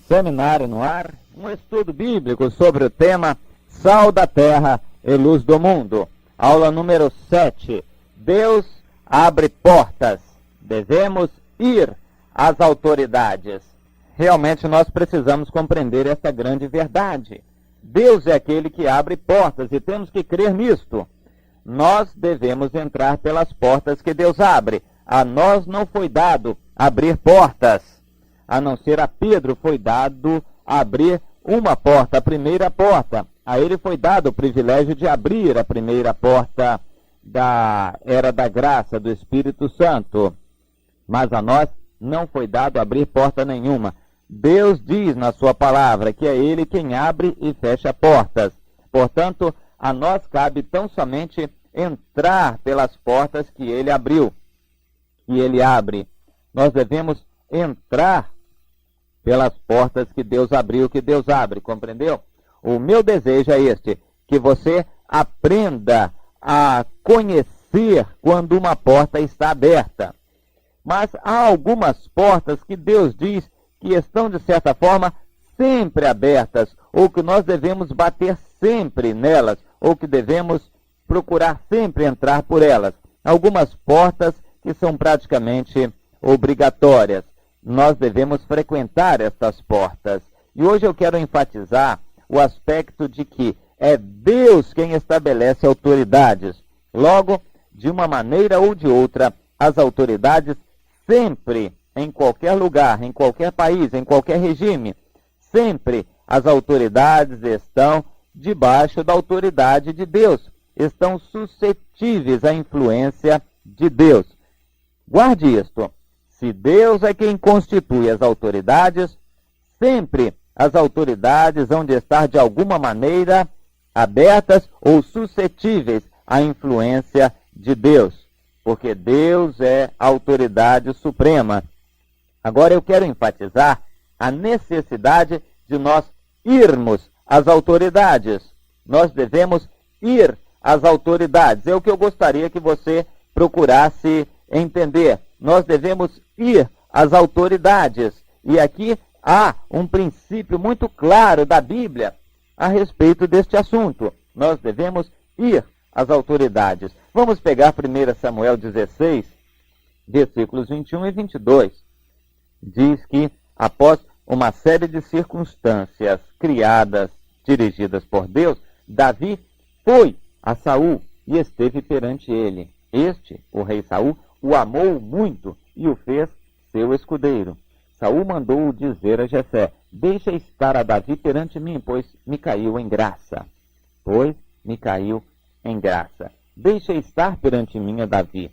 Seminário no ar, um estudo bíblico sobre o tema Sal da Terra e Luz do Mundo. Aula número 7. Deus abre portas. Devemos ir às autoridades. Realmente nós precisamos compreender essa grande verdade. Deus é aquele que abre portas e temos que crer nisto. Nós devemos entrar pelas portas que Deus abre. A nós não foi dado abrir portas. A não ser a Pedro foi dado abrir uma porta, a primeira porta. A ele foi dado o privilégio de abrir a primeira porta da era da graça, do Espírito Santo. Mas a nós não foi dado abrir porta nenhuma. Deus diz na sua palavra que é ele quem abre e fecha portas. Portanto, a nós cabe tão somente entrar pelas portas que ele abriu, que ele abre. Nós devemos entrar pelas portas que Deus abriu, que Deus abre, compreendeu? O meu desejo é este, que você aprenda a conhecer quando uma porta está aberta. Mas há algumas portas que Deus diz que estão, de certa forma, sempre abertas, ou que nós devemos bater sempre nelas, ou que devemos procurar sempre entrar por elas. Algumas portas que são praticamente obrigatórias. Nós devemos frequentar estas portas. E hoje eu quero enfatizar o aspecto de que é Deus quem estabelece autoridades. Logo, de uma maneira ou de outra, as autoridades sempre, em qualquer lugar, em qualquer país, em qualquer regime, sempre as autoridades estão debaixo da autoridade de Deus, estão suscetíveis à influência de Deus. Guarde isto. Se Deus é quem constitui as autoridades, sempre as autoridades hão de estar de alguma maneira abertas ou suscetíveis à influência de Deus, porque Deus é a autoridade suprema. Agora eu quero enfatizar a necessidade de nós irmos às autoridades. Nós devemos ir às autoridades. É o que eu gostaria que você procurasse entender. Nós devemos ir às autoridades. E aqui há um princípio muito claro da Bíblia a respeito deste assunto. Nós devemos ir às autoridades. Vamos pegar 1 Samuel 16, versículos 21 e 22. Diz que, após uma série de circunstâncias criadas, dirigidas por Deus, Davi foi a Saul e esteve perante ele. Este, o rei Saul, o amou muito e o fez seu escudeiro. Saul mandou dizer a Jessé: deixa estar a Davi perante mim, pois me caiu em graça. Deixa estar perante mim a Davi.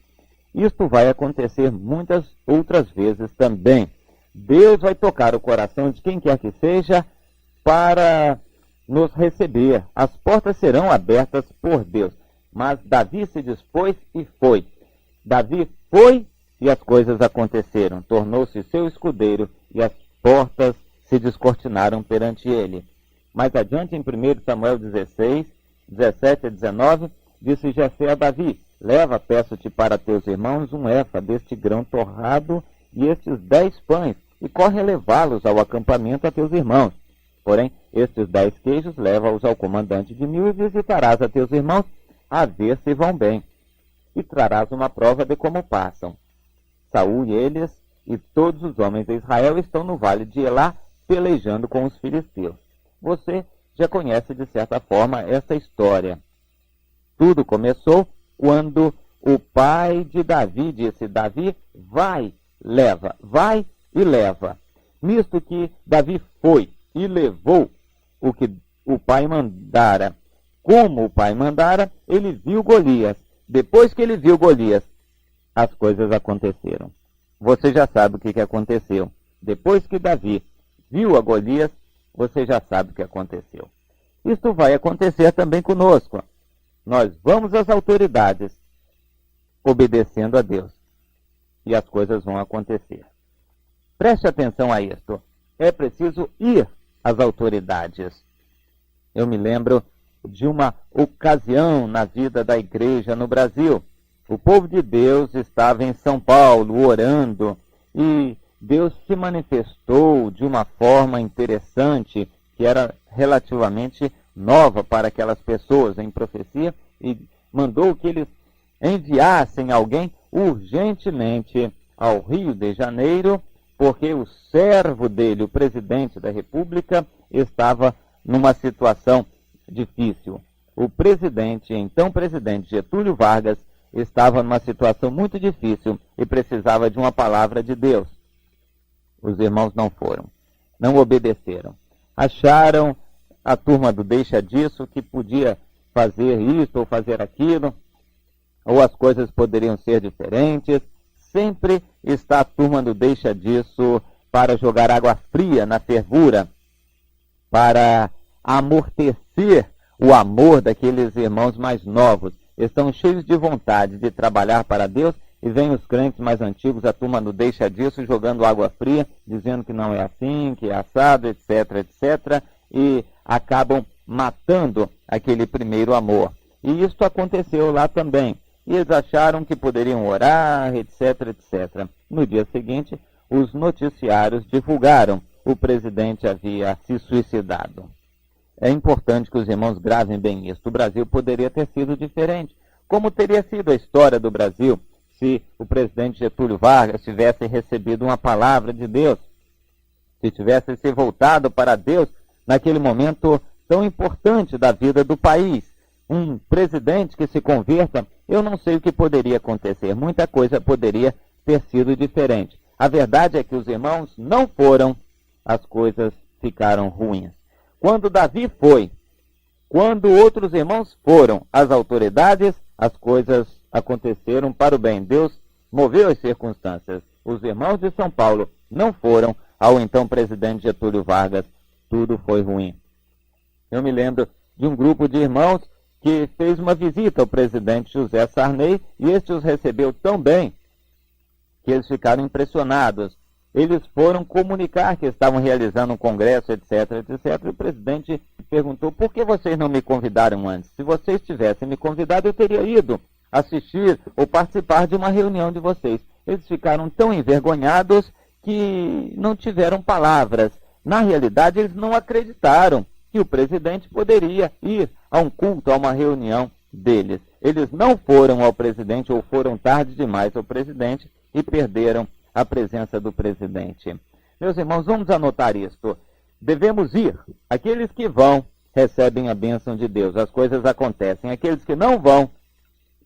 Isto vai acontecer muitas outras vezes também. Deus vai tocar o coração de quem quer que seja para nos receber. As portas serão abertas por Deus. Mas Davi se dispôs e foi. Davi foi e as coisas aconteceram. Tornou-se seu escudeiro e as portas se descortinaram perante ele. Mais adiante, em 1 Samuel 16, 17 a 19, disse Jessé a Davi: leva, peço-te para teus irmãos, um efa deste grão torrado e estes 10 pães, e corre a levá-los ao acampamento a teus irmãos. Porém, estes 10 queijos leva-os ao comandante de 1000 e visitarás a teus irmãos a ver se vão bem. E trarás uma prova de como passam. Saul e eles e todos os homens de Israel estão no vale de Elá, pelejando com os filisteus. Você já conhece, de certa forma, essa história. Tudo começou quando o pai de Davi disse: Davi, vai e leva. Nisto que Davi foi e levou o que o pai mandara. Como o pai mandara, ele viu Golias. Depois que ele viu Golias, as coisas aconteceram. Você já sabe o que aconteceu. Depois que Davi viu a Golias, você já sabe o que aconteceu. Isto vai acontecer também conosco. Nós vamos às autoridades, obedecendo a Deus. E as coisas vão acontecer. Preste atenção a isto. É preciso ir às autoridades. Eu me lembro de uma ocasião na vida da igreja no Brasil. O povo de Deus estava em São Paulo orando e Deus se manifestou de uma forma interessante, que era relativamente nova para aquelas pessoas em profecia, e mandou que eles enviassem alguém urgentemente ao Rio de Janeiro, porque o servo dele, o presidente da República, estava numa situação difícil. O presidente, então presidente Getúlio Vargas, estava numa situação muito difícil e precisava de uma palavra de Deus. Os irmãos não foram, não obedeceram. Acharam a turma do deixa disso que podia fazer isso ou fazer aquilo, ou as coisas poderiam ser diferentes. Sempre está a turma do deixa disso para jogar água fria na fervura, para amortecer o amor daqueles irmãos mais novos. Estão cheios de vontade de trabalhar para Deus, e vem os crentes mais antigos, a turma do deixa disso, jogando água fria, dizendo que não é assim, que é assado, etc, etc, e acabam matando aquele primeiro amor. E isso aconteceu lá também. E eles acharam que poderiam orar, etc, etc. No dia seguinte, os noticiários divulgaram: o presidente havia se suicidado. É importante que os irmãos gravem bem isso. O Brasil poderia ter sido diferente. Como teria sido a história do Brasil se o presidente Getúlio Vargas tivesse recebido uma palavra de Deus, se tivesse se voltado para Deus naquele momento tão importante da vida do país? Um presidente que se converta, eu não sei o que poderia acontecer. Muita coisa poderia ter sido diferente. A verdade é que os irmãos não foram, as coisas ficaram ruins. Quando Davi foi, quando outros irmãos foram, as autoridades, as coisas aconteceram para o bem. Deus moveu as circunstâncias. Os irmãos de São Paulo não foram ao então presidente Getúlio Vargas. Tudo foi ruim. Eu me lembro de um grupo de irmãos que fez uma visita ao presidente José Sarney, e este os recebeu tão bem que eles ficaram impressionados. Eles foram comunicar que estavam realizando um congresso, etc, etc. E o presidente perguntou: por que vocês não me convidaram antes? Se vocês tivessem me convidado, eu teria ido assistir ou participar de uma reunião de vocês. Eles ficaram tão envergonhados que não tiveram palavras. Na realidade, eles não acreditaram que o presidente poderia ir a um culto, a uma reunião deles. Eles não foram ao presidente, ou foram tarde demais ao presidente, e perderam a presença do presidente. Meus irmãos, vamos anotar isto. Devemos ir. Aqueles que vão recebem a bênção de Deus. As coisas acontecem. Aqueles que não vão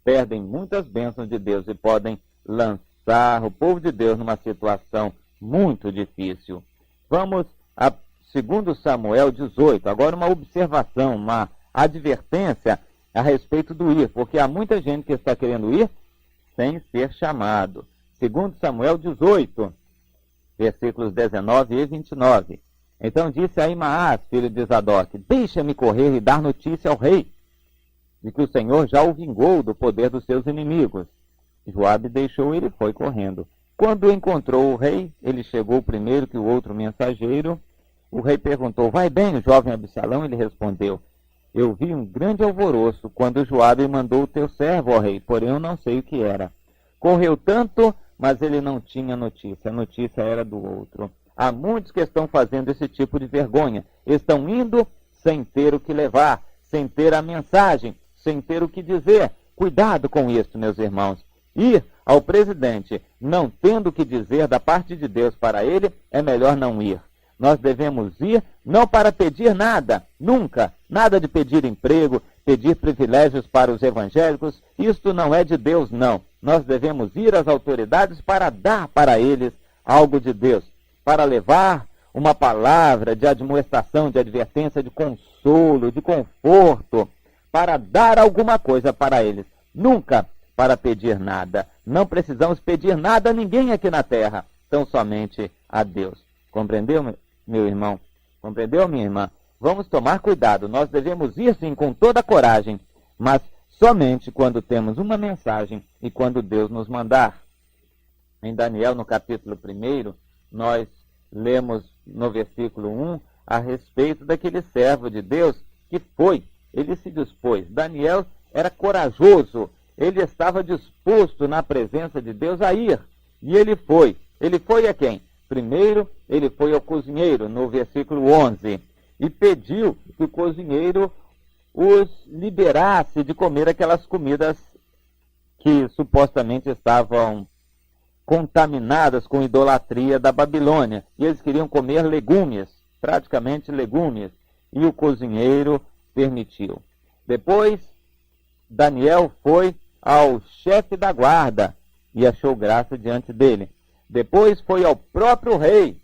perdem muitas bênçãos de Deus e podem lançar o povo de Deus numa situação muito difícil. Vamos a 2 Samuel 18. Agora uma observação, uma advertência a respeito do ir, porque há muita gente que está querendo ir sem ser chamado. 2 Samuel 18, versículos 19 e 29. Então disse Ahimaás, filho de Zadok: deixa-me correr e dar notícia ao rei, de que o Senhor já o vingou do poder dos seus inimigos. Joabe deixou ele e foi correndo. Quando encontrou o rei, ele chegou primeiro que o outro mensageiro. O rei perguntou: vai bem o jovem Absalão? Ele respondeu: eu vi um grande alvoroço quando Joabe mandou o teu servo ao rei, porém eu não sei o que era. Correu tanto, mas ele não tinha notícia. A notícia era do outro. Há muitos que estão fazendo esse tipo de vergonha. Estão indo sem ter o que levar, sem ter a mensagem, sem ter o que dizer. Cuidado com isso, meus irmãos. Ir ao presidente não tendo o que dizer da parte de Deus para ele, é melhor não ir. Nós devemos ir não para pedir nada, nunca. Nada de pedir emprego, pedir privilégios para os evangélicos. Isto não é de Deus, não. Nós devemos ir às autoridades para dar para eles algo de Deus, para levar uma palavra de admoestação, de advertência, de consolo, de conforto, para dar alguma coisa para eles. Nunca para pedir nada. Não precisamos pedir nada a ninguém aqui na terra, tão somente a Deus. Compreendeu, meu irmão? Compreendeu, minha irmã? Vamos tomar cuidado. Nós devemos ir sim com toda a coragem, mas somente quando temos uma mensagem e quando Deus nos mandar. Em Daniel, no capítulo 1, nós lemos no versículo 1 a respeito daquele servo de Deus que foi, ele se dispôs. Daniel era corajoso, ele estava disposto na presença de Deus a ir, e ele foi. Ele foi a quem? Primeiro, ele foi ao cozinheiro, no versículo 11, e pediu que o cozinheiro os liberasse de comer aquelas comidas que supostamente estavam contaminadas com idolatria da Babilônia. E eles queriam comer legumes, praticamente legumes, e o cozinheiro permitiu. Depois, Daniel foi ao chefe da guarda e achou graça diante dele. Depois foi ao próprio rei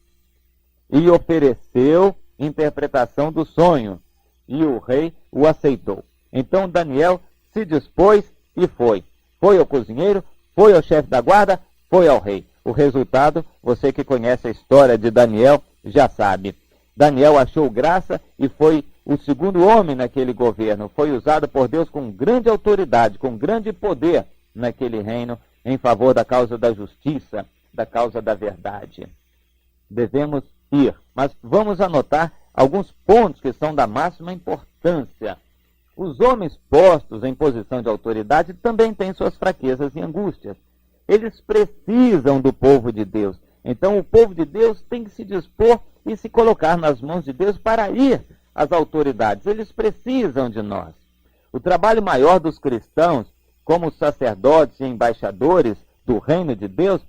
e ofereceu interpretação do sonho, e o rei o aceitou. Então Daniel se dispôs e foi. Foi ao cozinheiro, foi ao chefe da guarda, foi ao rei. O resultado, você que conhece a história de Daniel já sabe. Daniel achou graça e foi o segundo homem naquele governo. Foi usado por Deus com grande autoridade, com grande poder naquele reino, em favor da causa da justiça, da causa da verdade. Devemos ir, mas vamos anotar alguns pontos que são da máxima importância. Os homens postos em posição de autoridade também têm suas fraquezas e angústias. Eles precisam do povo de Deus. Então o povo de Deus tem que se dispor e se colocar nas mãos de Deus para ir às autoridades. Eles precisam de nós. O trabalho maior dos cristãos, como sacerdotes e embaixadores do reino de Deus,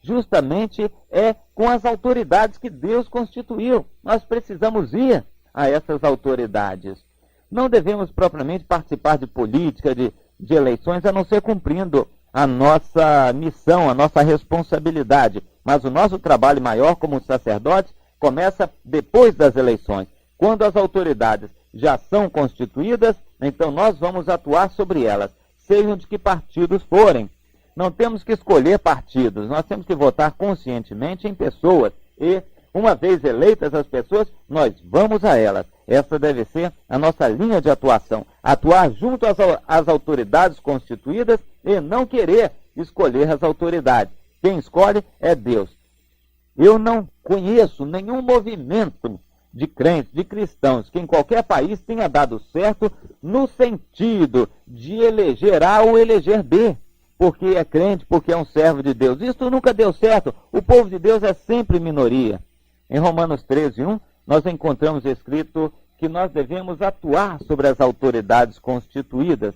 justamente é com as autoridades que Deus constituiu. Nós precisamos ir a essas autoridades. Não devemos propriamente participar de política, de eleições, a não ser cumprindo a nossa missão, a nossa responsabilidade. Mas o nosso trabalho maior como sacerdotes começa depois das eleições. Quando as autoridades já são constituídas, então nós vamos atuar sobre elas, sejam de que partidos forem. Não temos que escolher partidos, nós temos que votar conscientemente em pessoas. E, uma vez eleitas as pessoas, nós vamos a elas. Essa deve ser a nossa linha de atuação. Atuar junto às autoridades constituídas e não querer escolher as autoridades. Quem escolhe é Deus. Eu não conheço nenhum movimento de crentes, de cristãos, que em qualquer país tenha dado certo no sentido de eleger A ou eleger B, porque é crente, porque é um servo de Deus. Isso nunca deu certo. O povo de Deus é sempre minoria. Em Romanos 13:1, nós encontramos escrito que nós devemos atuar sobre as autoridades constituídas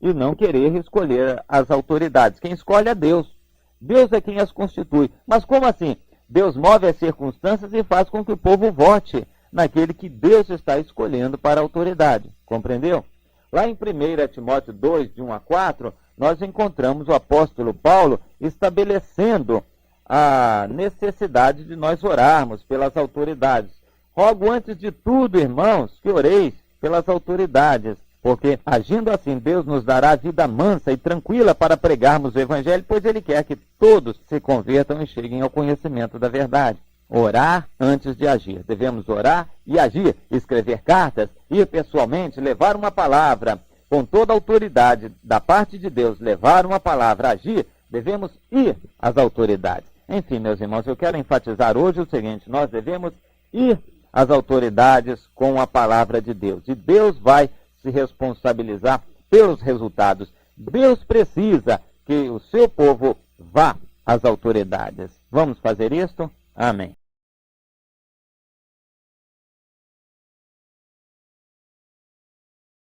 e não querer escolher as autoridades. Quem escolhe é Deus. Deus é quem as constitui. Mas como assim? Deus move as circunstâncias e faz com que o povo vote naquele que Deus está escolhendo para a autoridade. Compreendeu? Lá em 1 Timóteo 2, de 1 a 4, nós encontramos o apóstolo Paulo estabelecendo a necessidade de nós orarmos pelas autoridades. Rogo antes de tudo, irmãos, que oreis pelas autoridades, porque agindo assim Deus nos dará vida mansa e tranquila para pregarmos o evangelho, pois Ele quer que todos se convertam e cheguem ao conhecimento da verdade. Orar antes de agir. Devemos orar e agir, escrever cartas, ir pessoalmente, levar uma palavra, com toda a autoridade da parte de Deus, levar uma palavra, agir, devemos ir às autoridades. Enfim, meus irmãos, eu quero enfatizar hoje o seguinte: nós devemos ir às autoridades com a palavra de Deus. E Deus vai se responsabilizar pelos resultados. Deus precisa que o seu povo vá às autoridades. Vamos fazer isto? Amém.